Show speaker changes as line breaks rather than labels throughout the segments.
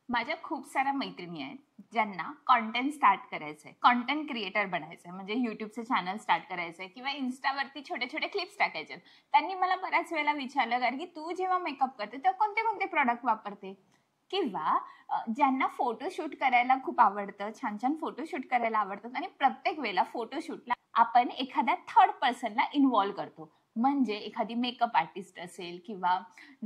माझ्या खूप साऱ्या मैत्रिणी आहेत ज्यांना कंटेंट स्टार्ट करायचंय, कंटेंट क्रिएटर बनायचंय, म्हणजे यूट्यूबचं चॅनल स्टार्ट करायचंय किंवा इन्स्टावरती छोटे छोटे क्लिप्स टाकायचे। त्यांनी मला बऱ्याच वेळेला विचारलं कारण की तू जेव्हा मेकअप करते तेव्हा कोणते कोणते प्रोडक्ट वापरते, किंवा ज्यांना फोटोशूट करायला खूप आवडतं, छान छान फोटोशूट करायला आवडतात आणि प्रत्येक वेळेला फोटोशूटला आपण एखाद्या थर्ड पर्सनला इन्व्हॉल्व करतो। म्हणजे एखादी मेकअप आर्टिस्ट असेल किंवा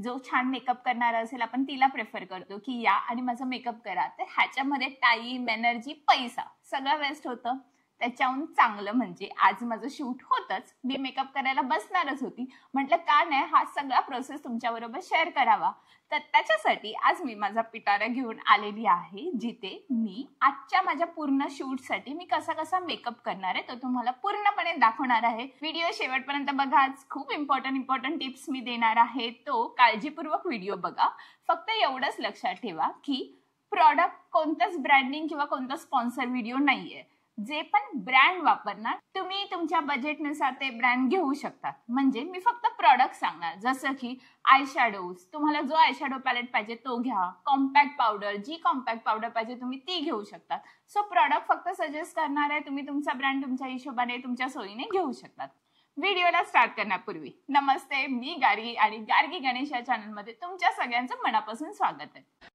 जो छान मेकअप करणारा असेल आपण तिला प्रेफर करतो की या आणि माझा मेकअप करा, तर ह्याच्यामध्ये टाइम, एनर्जी, पैसा सगळं वेस्ट होतं। त्याच्याहून चांगलं म्हणजे आज माझं शूट होतच, मी मेकअप करायला बसणारच होती, म्हटलं का नाही हा सगळा प्रोसेस तुमच्याबरोबर शेअर करावा। तर त्याच्यासाठी आज मी माझा पिटारा घेऊन आलेली आहे, जिथे मी आजच्या माझ्या पूर्ण शूटसाठी मी कसा कसा मेकअप करणार आहे तो तुम्हाला पूर्णपणे दाखवणार आहे। व्हिडिओ शेवटपर्यंत बघा, आज खूप इम्पॉर्टंट टिप्स मी देणार आहे, तो काळजीपूर्वक व्हिडिओ बघा। फक्त एवढंच लक्षात ठेवा की प्रॉडक्ट कोणताच ब्रँडिंग किंवा कोणता स्पॉन्सर व्हिडिओ नाहीये। जे पण ब्रँड वापरणार तुम्ही तुमच्या बजेटनुसार ते ब्रँड घेऊ शकतात। म्हणजे मी फक्त प्रॉडक्ट सांगणार, जसं की आय शॅडोज, तुम्हाला जो आय शॅडो पॅलेट पाहिजे तो घ्या, कॉम्पॅक्ट पावडर, जी कॉम्पॅक्ट पावडर पाहिजे तुम्ही ती घेऊ शकतात। सो प्रॉडक्ट फक्त सजेस्ट करणार आहे, तुम्ही तुमचा ब्रँड तुमच्या हिशोबाने तुमच्या सोयीने घेऊ शकतात। व्हिडिओला स्टार्ट करण्यापूर्वी नमस्ते, मी गार्गी आणि गार्गी गणेश या चॅनलमध्ये तुमच्या सगळ्यांचं मनापासून स्वागत आहे।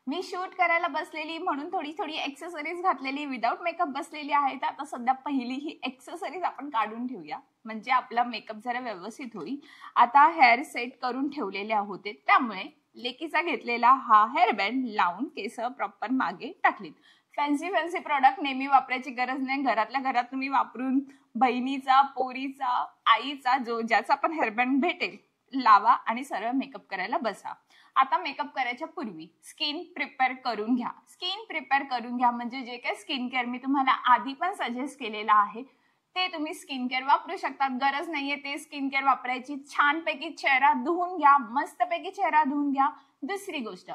मी शूट करायला बसलेली म्हणून थोडी एक्सेसरीज घातलेली, विदाउट मेकअप बसलेली आहे। तर आता सध्या पहिली ही एक्सेसरीज आपण काढून ठेवूया, म्हणजे आपला मेकअप जरा व्यवस्थित होईल। आता हेअर सेट करून ठेवलेले आहोत, त्यामुळे लेकीचा घेतलेला हा हेअर बँड लावून केस प्रॉपर मागे टाकलीत। फॅन्सी प्रॉडक्ट नेहमी वापरायची गरज नाही, घरातल्या घरात तुम्ही वापरून बहिणीचा, पोरीचा, आईचा जो ज्याचा पण हेअर बँड भेटेल लावा आणि सरळ मेकअप करायला बसा। आता मेकअप करायच्या पूर्वी स्किन प्रिपेअर करून घ्या। स्किन प्रिपेअर करून घ्या म्हणजे जे काही स्किन केअर मी तुम्हाला आधी पण सजेस्ट केलेलं आहे ते तुम्ही स्किन केअर वापरू शकतात। गरज नाहीये ते स्किन केअर वापरायची। छानपैकी चेहरा धुवून घ्या, मस्तपैकी चेहरा धुवून घ्या। दुसरी गोष्ट,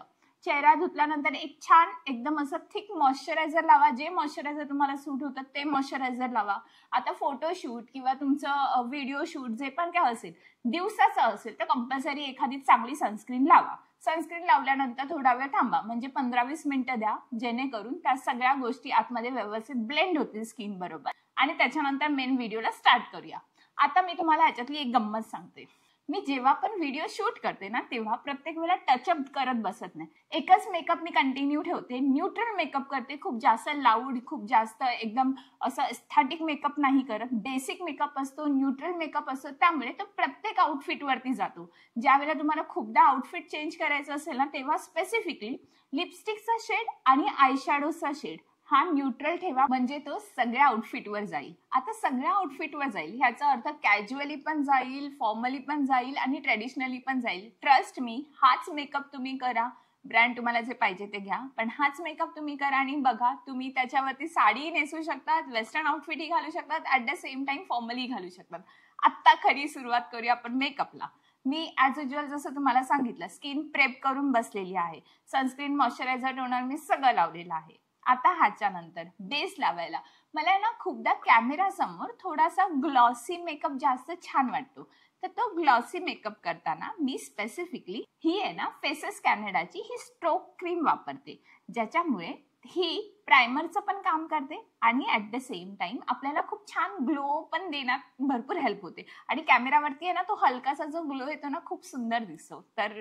चेहरा धुतल्यानंतर एक छान एकदम असं थिक मॉइश्चरायझर लावा, जे मॉइश्चरायझर तुम्हाला सूट होतं ते मॉइश्चरायझर लावा। आता फोटोशूट किंवा तुमचं व्हिडिओ शूट जे पण काय असेल, दिवसाचं असेल तर कंपल्सरी एखादी चांगली सनस्क्रीन लावा। सनस्क्रीन लावल्यानंतर थोडा वेळ थांबा, म्हणजे 15-20 मिनिटं द्या, जेणेकरून त्या सगळ्या गोष्टी आतमध्ये व्यवस्थित ब्लेंड होतील स्किन बरोबर। आणि त्याच्यानंतर मेन व्हिडिओला स्टार्ट करूया। आता मी तुम्हाला ह्याच्यातली एक गंमत सांगते। मी जेव्हा पण व्हिडिओ शूट करते ना, तेव्हा प्रत्येक वेळेला टचअप करत बसत नाही। एकच मेकअप मी कंटिन्यू ठेवते, न्यूट्रल मेकअप करते, खूप जास्त लाऊड, खूप जास्त एकदम असं एस्थेटिक मेकअप नाही करत। बेसिक मेकअप असतो, न्यूट्रल मेकअप असतो, त्यामुळे तो प्रत्येक आउटफिट वरती जातो। ज्या वेळेला तुम्हाला खूपदा आउटफिट चेंज करायचं असेल ना, तेव्हा स्पेसिफिकली लिपस्टिकचा शेड आणि आय शॅडोचा शेड हा न्यूट्रल ठेवा, म्हणजे तो सगळ्या आउटफिटवर जाईल। आता सगळ्या आउटफिटवर जाईल ह्याचा अर्थ कॅज्युअली पण जाईल, फॉर्मली पण जाईल आणि ट्रेडिशनली पण जाईल। ट्रस्ट मी, हाच मेकअप तुम्ही करा, ब्रँड तुम्हाला जे पाहिजे ते घ्या, पण हाच मेकअप तुम्ही करा आणि बघा तुम्ही त्याच्यावरती साडी नेसू शकतात, वेस्टर्न आउटफिटही घालू शकतात, at the same time formally घालू शकतात। आता खरी सुरुवात करूया आपण मेकअपला। मी ॲज युज्युअल जसं तुम्हाला सांगितलं स्किन प्रेप करून बसलेली आहे। सनस्क्रीन, मॉइश्चरायझर, टोनर मी सगळं लावलेलं आहे। आता ह्याच्या नंतर बेस लावायला मला ना खूपदा कॅमेरा समोर थोडासा ग्लॉसी मेकअप जास्त छान वाटतो, तर तो ग्लॉसी मेकअप करताना मी स्पेसिफिकली ही आहे ना फेसेस कॅनडाची ही स्ट्रोक क्रीम वापरते, ज्याच्यामुळे ही प्रायमरचं पण काम करते आणि ऍट द सेम टाइम आपल्याला खूप छान ग्लो पण देण्यात भरपूर हेल्प होते। आणि कॅमेरावरती आहे ना तो हलकासा जो ग्लो येतो ना, खूप सुंदर दिसतो। तर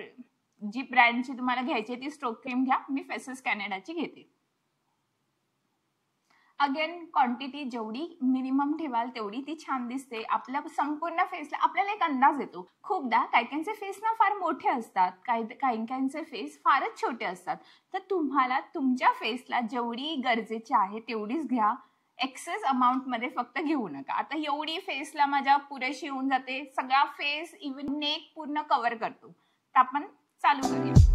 जी ब्रँडची तुम्हाला घ्यायची ती स्ट्रोक क्रीम घ्या, मी फेसेस कॅनडाची घेते। अगेन क्वांटिटी जेवढी मिनिमम ठेवाल तेवढी ती छान दिसते। आपल्या संपूर्ण फेसला आपल्याला एक अंदाज येतो। खूपदा काहींचे फेस ना फार मोठे असतात, काहींचे फेस फारच छोटे असतात, तर तुम्हाला तुमच्या फेसला जेवढी गरजेची आहे तेवढीच घ्या, एक्सेस अमाऊंट मध्ये फक्त घेऊ नका। आता एवढी फेसला माझ्या पुरेशी होऊन जाते, सगळा फेस इव्हन नेक पूर्ण कव्हर करतो। तर आपण चालू करूया।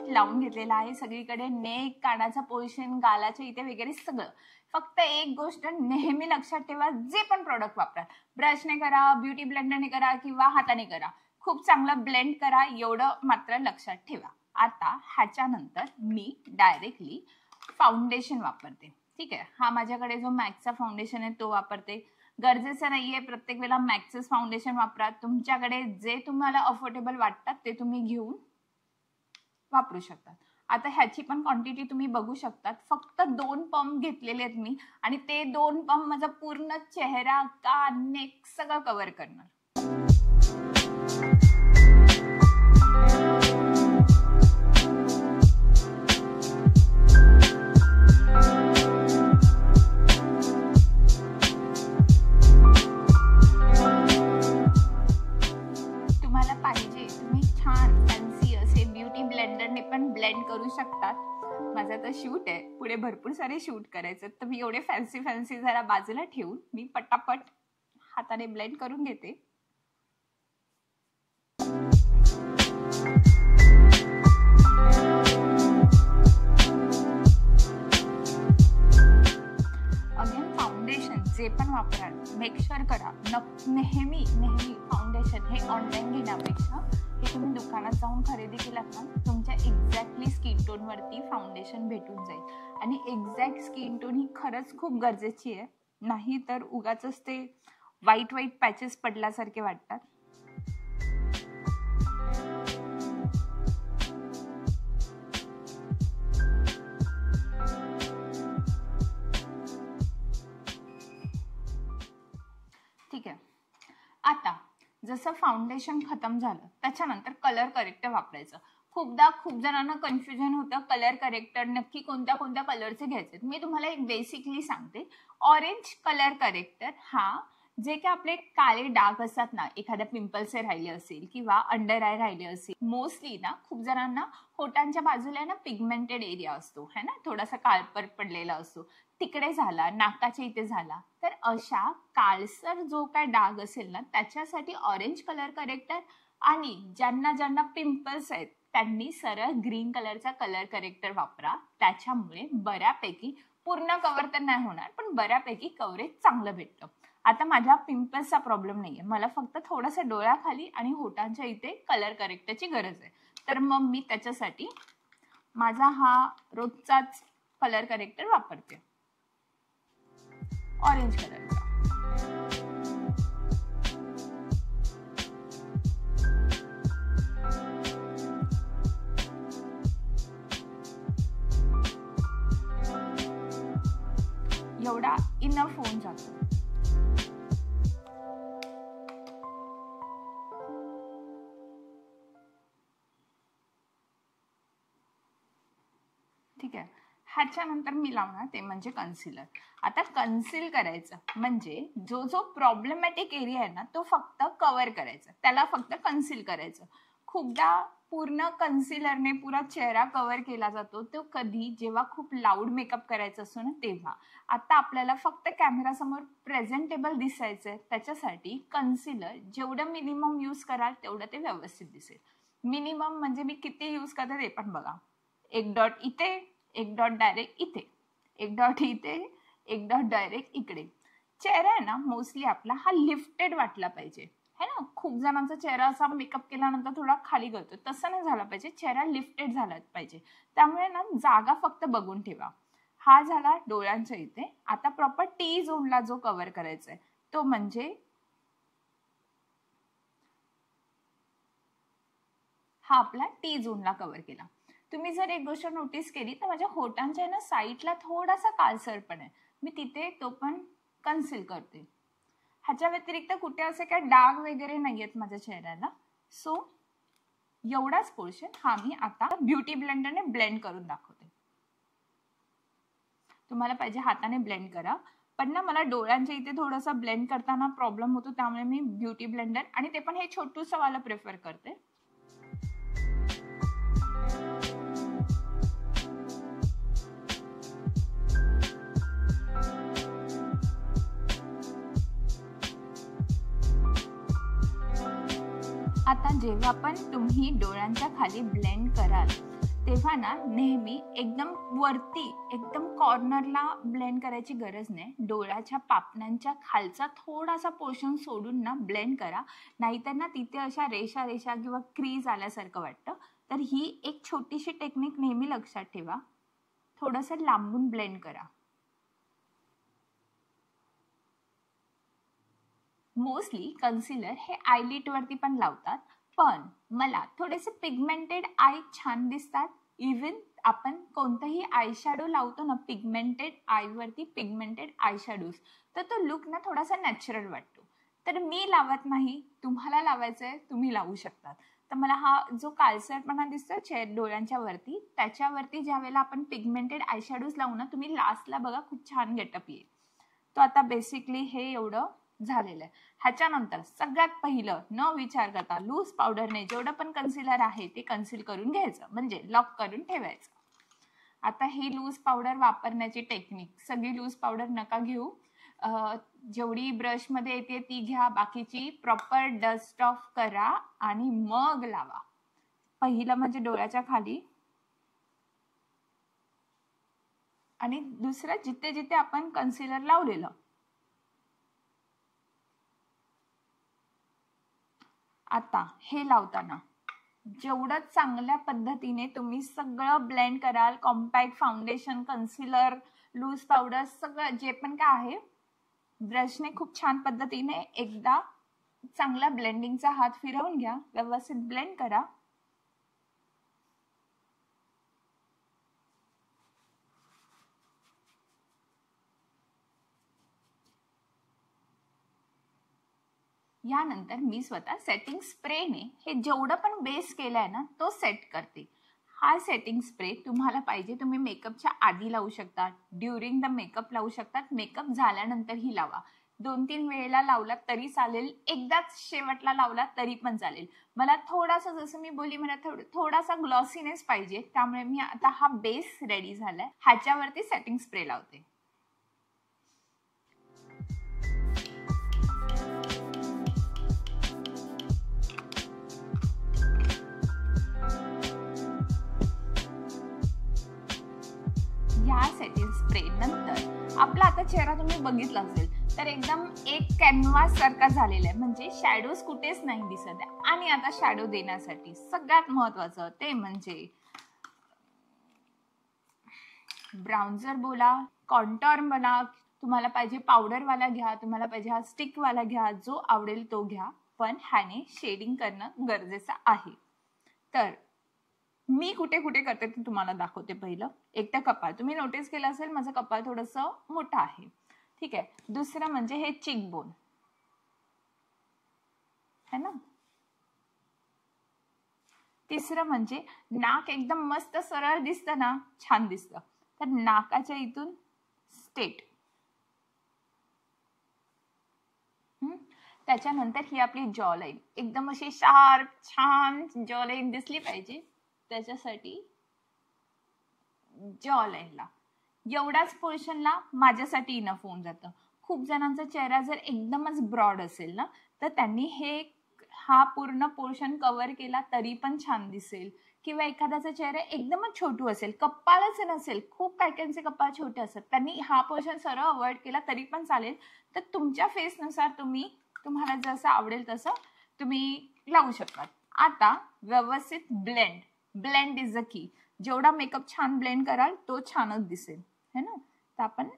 लावून घेतलेला आहे सगळीकडे, नेक, कानाचा पोर्शन, गालाच्या इथे वगैरे सगळं. फक्त एक गोष्ट नेहमी लक्षात ठेवा, जे पण प्रोडक्ट वापरा, ब्रशने करा, ब्युटी ब्लेंडरने करा किंवा हाताने करा, खूप चांगलं ब्लेंड करा, एवढं मात्र लक्षात ठेवा. आता ह्याच्यानंतर मी डायरेक्टली फाउंडेशन वापरते. ठीक आहे, हा माझ्याकडे जो मॅकचा फाउंडेशन आहे तो वापरते. गरजेचं नाहीये प्रत्येक वेळेला मॅक्सच फाउंडेशन वापरा, तुमच्याकडे जे तुम्हाला अफोर्डेबल वाटतात ते तुम्ही घेऊन वापरू शकतात. आता ह्याची पण क्वांटिटी तुम्ही बघू शकतात. फक्त 2 पंप घेतलेले आहेत मी आणि ते 2 पंप माझा पूर्ण चेहरा, कान, नेक सगळं कव्हर करणार. तुम्हाला पाहिजे तुम्ही छान फॅन्सी असे ब्युटी ब्लेंडरने पण ब्लेंड करू शकतात. माझा तर शूट आहे, पुढे भरपूर सारे शूट करायचे, तर मी एवढे फॅन्सी जरा बाजूला ठेवून मी पटापट हाताने ब्लेंड करून घेते. अगेन फाउंडेशन जे पण वापराल मेक शुअर करा नेहमी फाउंडेशन हे ऑनलाईन घेण्यापेक्षा हे तुम्ही दुकानात जाऊन खरेदी केलात ना, तुमच्या एक्झॅक्टली स्किन टोन वरती फाउंडेशन भेटून जाईल. आणि एक्झॅक्ट स्किन टोन ही खरंच खूप गरजेची आहे, नाही तर उगाचच ते व्हाईट पॅचेस पडल्यासारखे वाटतात. ठीक आहे, आता जसं फाउंडेशन खतम झालं त्याच्यानंतर कलर करेक्टर वापरायचं. खूप जणांना कन्फ्युजन होतं कलर करेक्टर नक्की कोणत्या कलरचे घ्यायचे. मी तुम्हाला एक बेसिकली सांगते. ऑरेंज कलर करेक्टर हा जे काही आपले काळे डाग असतात ना, एखाद्या पिंपल्स राहिले असेल किंवा अंडर आय राहिले असेल, मोस्टली ना खूप जणांना होटांच्या बाजूला ना पिगमेंटेड एरिया असतो है ना, थोडासा काळपट पडलेला असतो, तिकडे झाला, नाकाच्या इथे झाला, तर अशा काळसर जो काय डाग असेल ना त्याच्यासाठी ऑरेंज कलर करेक्टर. आणि ज्यांना पिंपल्स आहेत त्यांनी सरळ ग्रीन कलरचा कलर करेक्टर वापरा. त्याच्यामुळे बऱ्यापैकी पूर्ण कव्हर तर नाही होणार पण बऱ्यापैकी कव्हरेज चांगलं भेटतं. आता माझ्या पिंपल्सचा प्रॉब्लेम नाहीये, मला फक्त थोडंसं डोळ्याखाली आणि होटांच्या इथे कलर करेक्टरची गरज आहे, तर मग मी त्याच्यासाठी माझा हा रोजचाच कलर करेक्टर वापरते, ऑरेंज कलरचा. एवढा इनफ होऊन जातो. ठीक आहे, ह्याच्यानंतर मी लावणार ते म्हणजे कन्सिलर. आता कन्सील करायचं म्हणजे जो प्रॉब्लेमॅटिक एरिया आहे ना तो फक्त कव्हर करायचा, त्याला फक्त कन्सील करायचं. खूपदा पूर्ण कन्सिलरने पुरा चेहरा कव्हर केला जातो, तो कधी जेव्हा खूप लाऊड मेकअप करायचा असतो ना तेव्हा. आता आपल्याला फक्त कॅमेरासमोर प्रेझेंटेबल दिसायचंय, त्याच्यासाठी कन्सिलर जेवढं मिनिमम यूज कराल तेवढं ते व्यवस्थित दिसेल. मिनिमम म्हणजे मी किती यूज करते ते पण बघा. 1 डॉट इथे, 1 डॉट डायरेक्ट इथे, 1 डॉट इथे, 1 डॉट डायरेक्ट इकडे. चेहरा आहे ना मोस्टली आपला हा लिफ्टेड वाटला पाहिजे है ना. खूप जणांचा चेहरा असा मेकअप केल्यानंतर थोडा खाली गळतो, तसं नाही झाला पाहिजे. चेहरा लिफ्टेड झाला पाहिजे. त्यामुळे ना जागा फक्त बघून ठेवा. हा झाला डोळ्यांच्या इथे. आता प्रॉपर टी झोनला जो कव्हर करायचा आहे तो म्हणजे हा आपला टी झोनला कव्हर केला. तुम्ही जर एक गोष्ट नोटीस केली तर माझ्या होटांच्या ना साईडला थोडासा काळसर पण आहे, मी तिथे तो पण कन्सील करते. ह्याच्या व्यतिरिक्त कुठे असे काय डाग वगैरे नाहीयेत माझ्या चेहऱ्याला. सो एवढाच पोर्शन हा मी आता ब्युटी ब्लेंडरने ब्लेंड करून दाखवते. तुम्हाला पाहिजे हाताने ब्लेंड करा, पण ना मला डोळ्यांच्या इथे थोडासा ब्लेंड करताना प्रॉब्लेम होतो, त्यामुळे मी ब्युटी ब्लेंडर आणि ते पण हे छोटूसं वाला प्रेफर करते. आता जेव्हा पण तुम्ही डोळ्यांच्या खाली ब्लेंड कराल तेव्हा ना नेहमी एकदम वरती एकदम कॉर्नरला ब्लेंड करायची गरज नाही. डोळ्याच्या पापण्यांच्या खालचा थोडासा पोर्शन सोडून ना ब्लेंड करा, नाहीतर ना तिथे अशा रेषा रेषा किंवा क्रीज आल्यासारखं वाटतं. तर ही एक छोटीशी टेक्निक नेहमी लक्षात ठेवा. थोडंसं लांबून ब्लेंड करा. मोस्टली कन्सिलर हे आयलिट वरती पण लावतात, पण मला थोडेसे पिगमेंटेड आय छान दिसतात. इवन आपण कोणतंही आय शॅडो लावतो ना पिगमेंटेड आय वरती, पिगमेंटेड आय शॅडोज, तर तो लुक ना थोडासा नॅचरल वाटतो. तर मी लावत नाही, तुम्हाला लावायचंय तुम्ही लावू शकतात. तर मला हा जो काळसरपणा दिसतो डोळ्यांच्या वरती, त्याच्यावरती ज्या वेळेला आपण पिगमेंटेड आय शॅडोज लावू ना, तुम्ही लास्टला बघा खूप छान गेटअप येईल. तो आता बेसिकली हे एवढं झालेलं आहे. ह्याच्यानंतर सगळ्यात पहिलं न विचार करता लूज पावडरने जेवढं पण कन्सिलर आहे ते कन्सील करून घ्यायचं, म्हणजे लॉक करून ठेवायचं. आता ही लूज पावडर वापरण्याची टेक्निक, सगळी लूज पावडर नका घेऊ, जेवढी ब्रशमध्ये येते ती घ्या, बाकीची प्रॉपर डस्ट ऑफ करा आणि मग लावा. पहिलं म्हणजे डोळ्याच्या खाली, आणि दुसरं जिथे जिथे आपण कन्सिलर लावलेलं. आता हे लावताना जेवढं चांगल्या पद्धतीने तुम्ही सगळं ब्लेंड कराल, compact foundation, concealer, loose powder, सगळं जे पण काय आहे, ब्रशने खूप छान पद्धतीने एकदा चांगला ब्लेंडिंगचा हात फिरवून घ्या, व्यवस्थित ब्लेंड करा. यानंतर मी स्वतः सेटिंग स्प्रेने हे जेवढं पण बेस केलाय ना तो सेट करते. हा सेटिंग स्प्रे तुम्हाला पाहिजे तुम्ही मेकअपच्या आधी लावू शकता, ड्युरिंग द मेकअप लावू शकतात, मेकअप झाल्यानंतरही लावा. 2-3 वेळेला लावला तरी चालेल, एकदाच शेवटला लावला तरी पण चालेल. मला थोडासा, जसं मी बोलली, मला थोडासा ग्लॉसीनेस पाहिजे, त्यामुळे मी आता हा बेस रेडी झालाय, ह्याच्यावरती सेटिंग स्प्रे लावते. ह्या सेटिंग स्प्रे नंतर आपला आता चेहरा तुम्ही बघितला असेल तर एकदम एक कॅनव्हास सारखा झालेला आहे, म्हणजे शॅडोज कुठेच नाही दिसत आहे. आणि आता शॅडो देण्यासाठी सगळ्यात महत्वाचं ते म्हणजे ब्राउन्झर बोला, कॉन्टॉर बोला, तुम्हाला पाहिजे पावडरवाला घ्या, तुम्हाला पाहिजे हा स्टिकवाला घ्या, जो आवडेल तो घ्या, पण ह्याने शेडिंग करणं गरजेचं आहे. तर मी कुठे कुठे करते ते तुम्हाला दाखवते. पहिलं एक तर कपाळ, तुम्ही नोटीस केलं असेल माझं कपाळ थोडंसं मोठं आहे, ठीक आहे. दुसरं म्हणजे हे चिक बोन है ना. तिसरं म्हणजे नाक एकदम मस्त सरळ दिसतं ना, छान दिसतं, तर नाकाच्या इथून स्ट्रेट. त्याच्यानंतर ही आपली जॉ लाईन एकदम अशी शार्प छान जॉ लाईन दिसली पाहिजे, त्याच्यासाठी जॉ लाईनला एवढाच पोर्शनला माझ्यासाठी इनफ होऊन जातं. खूप जणांचा चेहरा जर एकदमच ब्रॉड असेल ना, तर त्यांनी हा पूर्ण पोर्शन कव्हर केला तरी पण छान दिसेल. किंवा एखाद्याचा चेहरा एकदमच छोटू असेल, कपाळच नसेल, खूप काहींचे कपाळ छोटे असतात, त्यांनी हा पोर्शन सरळ अवॉइड केला तरी पण चालेल. तर तुमच्या फेसनुसार तुम्हाला जसं आवडेल तसं तुम्ही लावू शकता. आता व्यवस्थित ब्लेंड इज द की. जेवढा मेकअप छान ब्लेंड कराल तो छानच दिसेल, है ना. तर आपण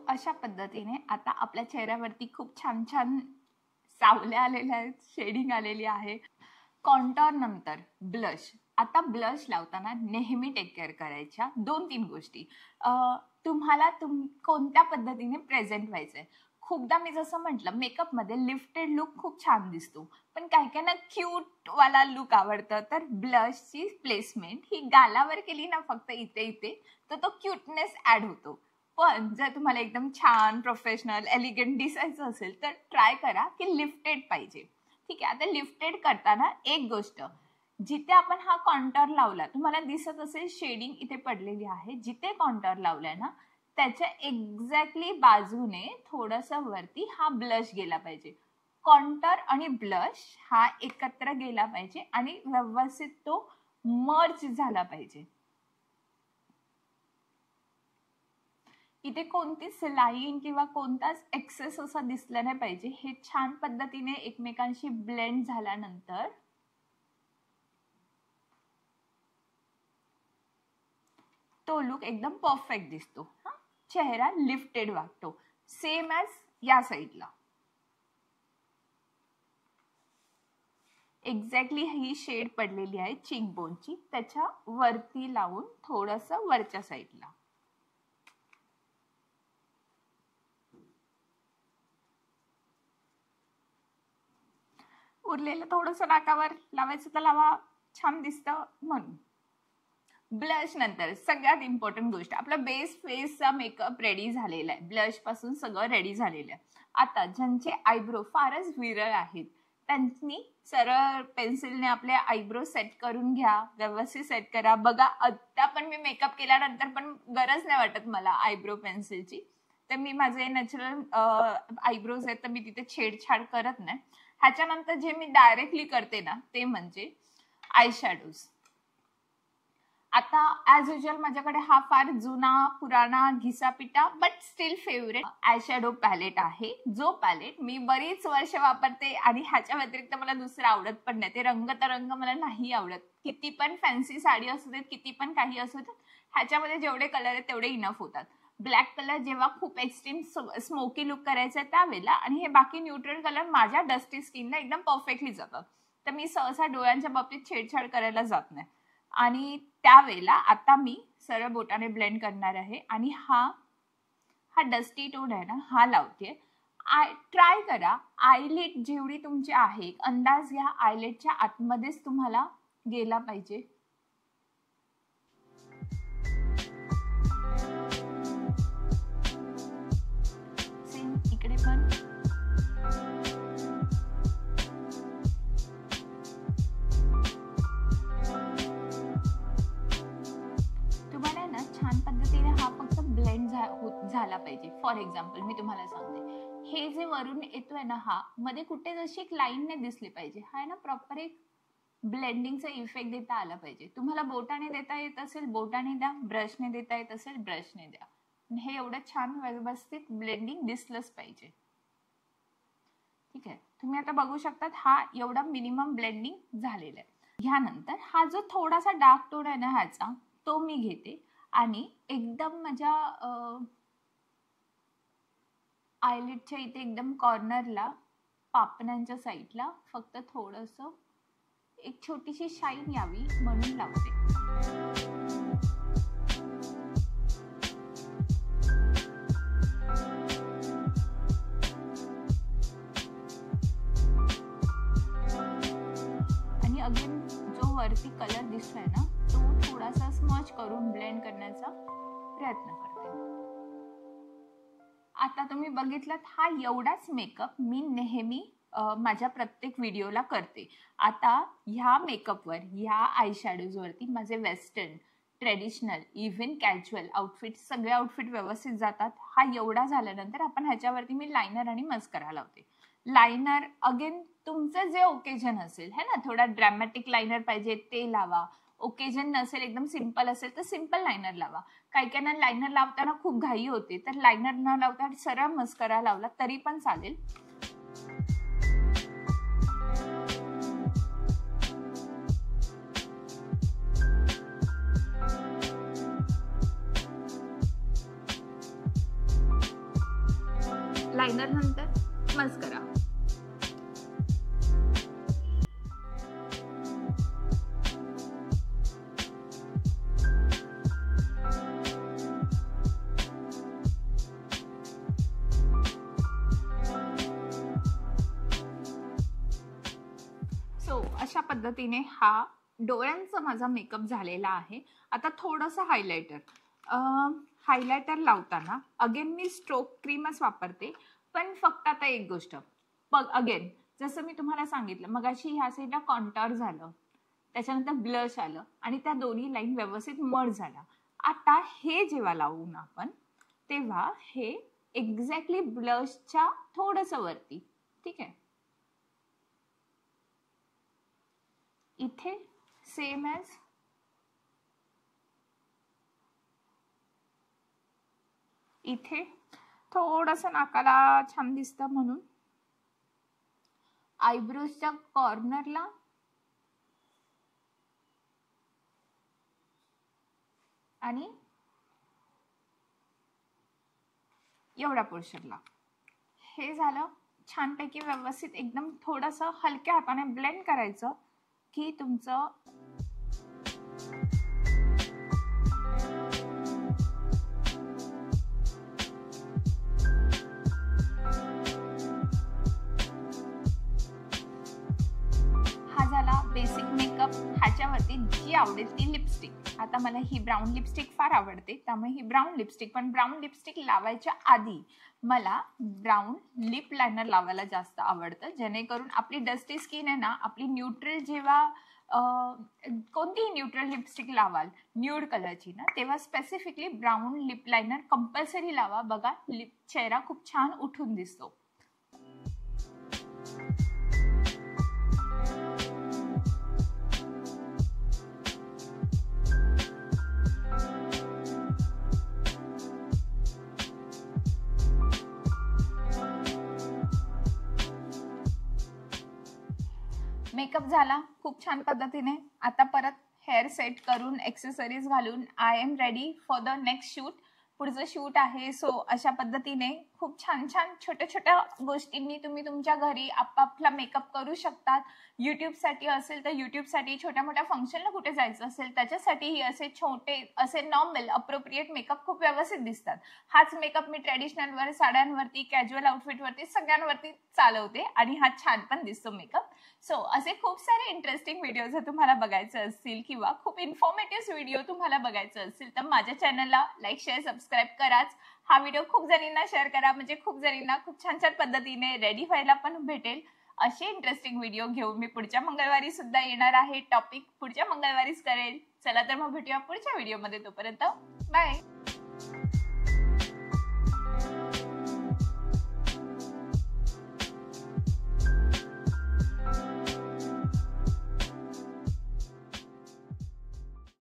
अशा पद्धतीने आता आपल्या चेहऱ्यावरती खूप छान छान सावल्या आलेल्या आहेत, शेडिंग आलेली आहे. कॉन्टॉर नंतर ब्लश. आता ब्लश लावताना नेहमी टेक केअर करायच्या 2-3 गोष्टी. तुम्हाला कोणत्या पद्धतीने प्रेझेंट व्हायचंय. खूपदा मी जसं म्हटलं मेकअपमध्ये लिफ्टेड लुक खूप छान दिसतो, पण काही ना क्यूट वाला लुक आवडतं. तर ब्लशची प्लेसमेंट ही गालावर केली ना फक्त इथे तर तो क्यूटनेस ऍड होतो. पण जर तुम्हाला एकदम छान प्रोफेशनल एलिगंट दिसायचं असेल तर ट्राय करा की लिफ्टेड पाहिजे. ठीक आहे. आता लिफ्टेड करताना एक गोष्ट, जिथे आपण हा कॉन्टोर लावला, तुम्हाला दिसत असेल शेडिंग इथे पडलेली आहे, जिथे कॉन्टोर लावलाय ना त्याच्या एक्झॅक्टली बाजूने थोडंसं वरती हा ब्लश गेला पाहिजे. कॉन्टोर आणि ब्लश हा एकत्र गेला पाहिजे आणि व्यवस्थित तो मर्ज झाला पाहिजे. इथे कोणतीच लाईन किंवा कोणताच एक्सेस असा दिसला नाही पाहिजे. हे छान पद्धतीने एकमेकांशी ब्लेंड झाल्यानंतर तो लुक एकदम परफेक्ट दिसतो. चेहरा लिफ्टेड वाटतो. सेम ॲज या साईडला एक्झॅक्टली ही शेड पडलेली आहे चीकबोनची, त्याच्या वरती लावून थोडंसं वरच्या साईडला. उरलेलं थोडंसं नाकावर लावायचं तर लावा, छान दिसतं म्हणून. ब्लश नंतर सगळ्यात इम्पॉर्टंट गोष्ट, आपला बेस फेसचा मेकअप रेडी झालेला आहे. ब्लश पासून सगळं रेडी झालेलं आहे. आता ज्यांचे आयब्रो फारच विरळ आहेत त्यांनी सरळ पेन्सिलने आपले आयब्रो सेट करून घ्या, व्यवस्थित सेट करा. बघा आता पण मी मेकअप केल्यानंतर पण गरज नाही वाटत मला आयब्रो पेन्सिलची, तर मी माझे नॅचरल आयब्रोज आहेत तर मी तिथे छेडछाड करत नाही. ह्याच्यानंतर जे मी डायरेक्टली करते ना ते म्हणजे आय शॅडोज. आता ॲज युजल माझ्याकडे हा फार जुना पुराणा घिसापिटा but still favourite eye shadow palette आहे, जो पॅलेट मी बरीच वर्ष वापरते आणि ह्याच्या व्यतिरिक्त मला दुसरं आवडत पण नाही. ते रंग मला नाही आवडत. किती पण फॅन्सी साडी असू देत, किती पण काही असू देत, ह्याच्यामध्ये जेवढे कलर आहेत तेवढे इनफ होतात. ब्लॅक कलर जेव्हा खूप एक्स्ट्रीम स्मोकी लुक करायचा आहे त्यावेळेला, आणि हे बाकी न्यूट्रल कलर माझ्या डस्टी स्किनला एकदम परफेक्टली जातात, तर मी सहसा डोळ्यांच्या बाबतीत छेडछाड करायला जात नाही. आणि त्यावेळेला आता मी सरळ बोटाने ब्लेंड करणार आहे आणि हा डस्टी टोन आहे ना हा लावते. ट्राय करा आयलिट जेवढी तुमची आहे अंदाज घ्या, आयलेटच्या आतमध्येच तुम्हाला गेला पाहिजे. सेम इकडे पण तुम्हाला ना छान पद्धतीने हा फक्त ब्लेंड झाला पाहिजे. फॉर एक्झाम्पल मी तुम्हाला सांगते, हे जे वरून येतोय ना हा मध्ये कुठे जशी एक लाईन नाही दिसली पाहिजे. हा ना प्रॉपर एक ब्लेंडिंगचा इफेक्ट देता आला पाहिजे. तुम्हाला बोटाने देता येत असेल बोटाने द्या, ब्रशने देता येत असेल ब्रशने द्या. हे एवढं छान व्यवस्थित ब्लेंडिंग दिसलंच पाहिजे. ठीक आहे. तुम्ही आता बघू शकतात हा एवढा मिनिमम ब्लेंडिंग झालेला आहे. ह्यानंतर हा जो थोडासा डार्क टोन आहे ना ह्याचा, तो मी घेते आणि एकदम माझ्या आयलिटच्या इथे एकदम कॉर्नरला पापण्यांच्या साईडला फक्त थोडंसं एक छोटीशी शाईन यावी म्हणून लावते. आणि अगेन जो वरती कलर दिसतोय ना तो थोडासा स्मच करून ब्लेंड करण्याचा प्रयत्न करते. आता तुम्ही बघितलात हा एवढाच मेकअप मी नेहमी माझ्या प्रत्येक व्हिडिओला करते. आता ह्या मेकअपवर, ह्या आय शॅडोजवरती माझे western, traditional, even casual outfit, सगळे आउटफिट व्यवस्थित जातात. हा एवढा झाल्यानंतर आपण ह्याच्यावरती मी लायनर आणि मस्करा लावते. लायनर अगेन तुमचं जे ओकेजन असेल है ना, थोडा ड्रॅमॅटिक लायनर पाहिजे ते लावा. ओकेजन नसेल, एकदम सिंपल असेल तर सिंपल लायनर लावा. काही काहींना लायनर लावताना खूप घाई होते, तर लायनर न लावता सरळ मस्करा लावला तरी पण चालेल. लायनर नंतर मस्करा. अशा पद्धतीने हा डोळ्यांचा माझा मेकअप झालेला आहे. आता थोडंसं हायलायटर. हायलायटर लावताना अगेन मी स्ट्रोक क्रीमच वापरते, पण फक्त आता एक गोष्ट बघ, अगेन जसं मी तुम्हाला सांगितलं मगाशी ह्या साईडला कॉन्टॉर झालं, त्याच्यानंतर ब्लश आलं आणि त्या दोन्ही लाईन व्यवस्थित मर्ज झाला. आता हे जेव्हा लावू ना आपण तेव्हा हे एक्झॅक्टली ब्लशच्या थोडंसं वरती, ठीक आहे, इथे सेम ॲज इथे थोडंसं नाकाला छान दिसतं म्हणून आयब्रोजच्या कॉर्नरला आणि एवढ्या पोर्शनला. हे झालं छानपैकी व्यवस्थित एकदम थोडंसं हलक्या हाताने ब्लेंड करायचं की तुमचं हा झाला बेसिक मेकअप. ह्याच्यावरती जी आवडेल ती लिपस्टिक. आता मला ही ब्राऊन लिपस्टिक फार आवडते, त्यामुळे ही ब्राऊन लिपस्टिक, पण ब्राऊन लिपस्टिक लावायच्या आधी मला ब्राऊन लिप लायनर लावायला जास्त आवडतं, जेणेकरून आपली डस्टी स्किन आहे ना, आपली न्यूट्रल जेव्हा कोणतीही न्यूट्रल लिपस्टिक लावाल न्यूड कलरची ना, तेव्हा specifically brown lip liner compulsory लावा. बघा चेहरा खूप छान उठून दिसतो. मेकअप झाला खूप छान पद्धतीने. आता परत हेअर सेट करून एक्सेसरीज घालून I am ready for the next shoot. पुढचं शूट आहे. सो अशा पद्धतीने खूप छान छान छोट्या छोट्या गोष्टींनी तुम्ही तुमच्या घरी आपापला मेकअप करू शकतात. यूट्यूबसाठी असेल तर यूट्यूबसाठी, छोट्या मोठ्या फंक्शनला कुठे जायचं असेल त्याच्यासाठीही असे छोटे असे नॉर्मल अप्रोप्रिएट मेकअप खूप व्यवस्थित दिसतात. हाच मेकअप मी ट्रेडिशनलवर, साड्यांवरती, कॅज्युअल आउटफिटवरती सगळ्यांवरती चालवते आणि हा छान पण दिसतो मेकअप. सो असे खूप सारे इंटरेस्टिंग व्हिडिओ जर तुम्हाला बघायचे असतील किंवा खूप इन्फॉर्मेटिव्ह व्हिडिओ तुम्हाला बघायचं असेल तर माझ्या चॅनलला लाईक, शेअर, सबस्क्राईब कराच. हा व्हिडिओ खूप जणींना शेअर करा, म्हणजे खूप जणींना खूप छान छान पद्धतीने रेडी व्हायला पण भेटेल. असे इंटरेस्टिंग व्हिडिओ घेऊन मी पुढच्या मंगळवारी सुद्धा येणार आहे. टॉपिक पुढच्या मंगळवारीच करेल. चला तर मग भेटूया पुढच्या व्हिडिओमध्ये. तोपर्यंत बाय.